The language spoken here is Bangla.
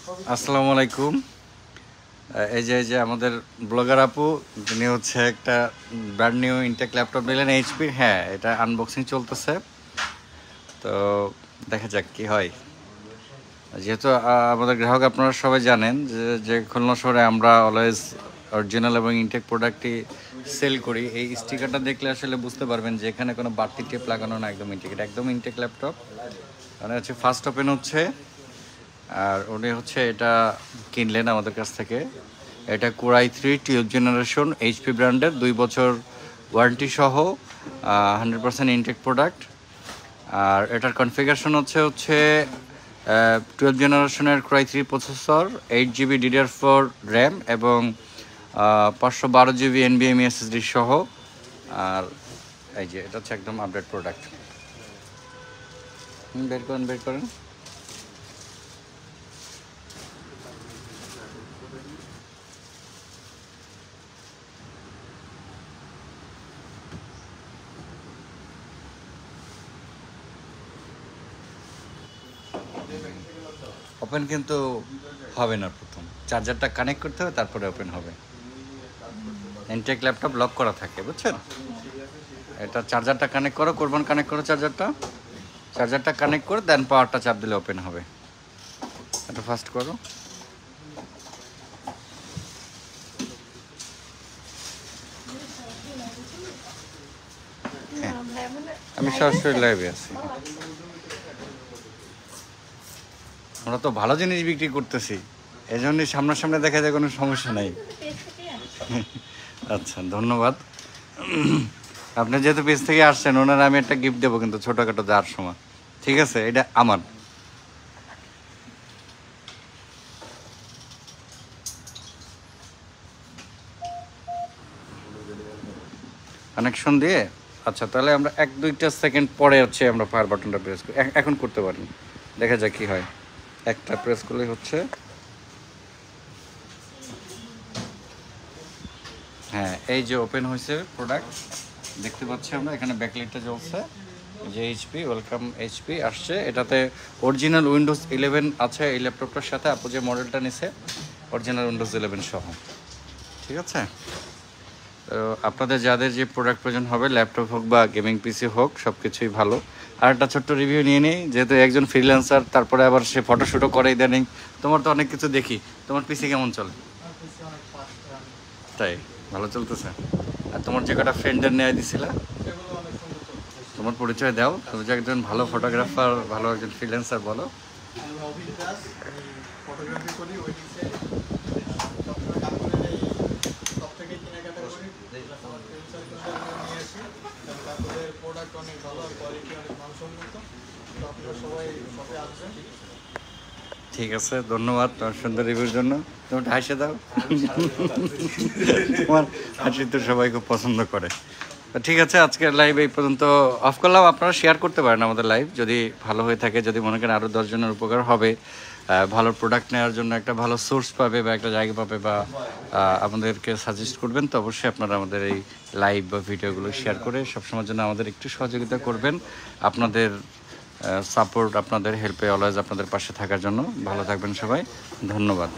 আসসালামু আলাইকুম। এই যে আমাদের ব্লগার আপু, যিনি হচ্ছে একটা ব্র্যান্ড নিউ ইনটেক ল্যাপটপ নিলেন এইচপি। হ্যাঁ, এটা আনবক্সিং চলতেছে, তো দেখা যাক কি হয়। যেহেতু আমাদের গ্রাহক আপনারা সবাই জানেন যে খুলনা শহরে আমরা অলওয়েজ অরিজিনাল এবং ইনটেক প্রোডাক্টই সেল করি। এই স্টিকারটা দেখলে আসলে বুঝতে পারবেন যে এখানে কোনো বাড়তি টেপ লাগানো না, একদম ইনটেক ল্যাপটপ। মানে হচ্ছে ফার্স্ট ওপেন হচ্ছে, আর উনি হচ্ছে এটা কিনলেন আমাদের কাছ থেকে। এটা Core i3 12th generation HP ব্র্যান্ডের, 2 বছর ওয়ারেন্টি সহ 100% ইনটেক প্রোডাক্ট। আর এটার কনফিগারেশন হচ্ছে 12th জেনারেশনের Core i3 processor, 8GB DDR4 RAM এবং 512GB NVMe SSD সহ। আর এই যে এটা হচ্ছে একদম আপডেট প্রোডাক্ট। বের করেন। ওপেন কিন্তু হবে না, প্রথম চার্জারটা কানেক্ট করতে হবে, তারপরে ওপেন হবে। ইনটেক ল্যাপটপ লক করা থাকে, বুঝছেন? এটা চার্জারটা কানেক্ট করো, কানেক্ট করো চার্জারটা কানেক্ট করে দেন পাওয়ারটা চাপ দিলে ওপেন হবে। এটা ফাস্ট করো। হ্যাঁ, আমি সরাসরি লাইভে আছি। আমরা তো ভালো জিনিস বিক্রি করতেছি, এই জন্যই সামনাসামনি দেখা যায়, কোনো সমস্যা নাই। আচ্ছা, ধন্যবাদ। আপনি যেহেতু পেজ থেকে আসছেন, ওনারা আমি একটা গিফট দেবো, কিন্তু ছোটোখাটো যাওয়ার সময়। ঠিক আছে, এটা আমার। কানেকশন দিয়ে, আচ্ছা তাহলে আমরা 1-2 সেকেন্ড পরে হচ্ছে আমরা পাওয়ার বাটনটা প্রেস করি। এখন করতে পারি, দেখা যাক কি হয়। একটা প্রেস করলে হচ্ছে। হ্যাঁ, এই যে ওপেন হয়েছে প্রোডাক্ট, দেখতে পাচ্ছি আমরা। এখানে ব্যাকলাইটটা জ্বলছে, যে এইচপি ওয়েলকাম এইচপি আসছে। এটাতে অরিজিনাল উইন্ডোজ 11 আছে এই ল্যাপটপটার সাথে। আপু যে মডেলটা নিছে অরিজিনাল উইন্ডোজ 11 সহ। ঠিক আছে, তো আপনাদের যাদের যে প্রোডাক্ট প্রয়োজন হবে, ল্যাপটপ হোক বা গেমিং পিসি হোক, সব কিছুই ভালো। আর একটা ছোট্ট রিভিউ নিয়ে নিই, যেহেতু একজন ফ্রিল্যান্সার, তারপরে আবার সে ফটোশ্যুটও করে ইদানিং। তোমার তো অনেক কিছু দেখি, তোমার পিসি কেমন চলে? তাই ভালো চলতেছে? আর তোমার যে কটা ফ্রেন্ডের নেয় দিছিলা, তোমার পরিচয় দাও। তুমি যে একজন ভালো ফটোগ্রাফার, ভালো একজন ফ্রিল্যান্সার, বলো। ঠিক আছে, ধন্যবাদ তোমার সুন্দর রিভিউর জন্য। তুমি হাসে দাও, তোমার হাসি তো সবাই খুব পছন্দ করে। ঠিক আছে, আজকের লাইভ এই পর্যন্ত অফ করলাম। আপনারা শেয়ার করতে পারেন আমাদের লাইভ, যদি ভালো হয়ে থাকে, যদি মনে করেন আরও 10 জনের উপকার হবে, ভালো প্রোডাক্ট নেওয়ার জন্য একটা ভালো সোর্স পাবে বা একটা জায়গা পাবে, বা আমাদেরকে সাজেস্ট করবেন, তো অবশ্যই আপনারা আমাদের এই লাইভ বা ভিডিওগুলো শেয়ার করে সবসময়ের জন্য আমাদের একটু সহযোগিতা করবেন। আপনাদের সাপোর্ট, আপনাদের হেল্পে অলওয়েজ আপনাদের পাশে থাকার জন্য। ভালো থাকবেন সবাই, ধন্যবাদ।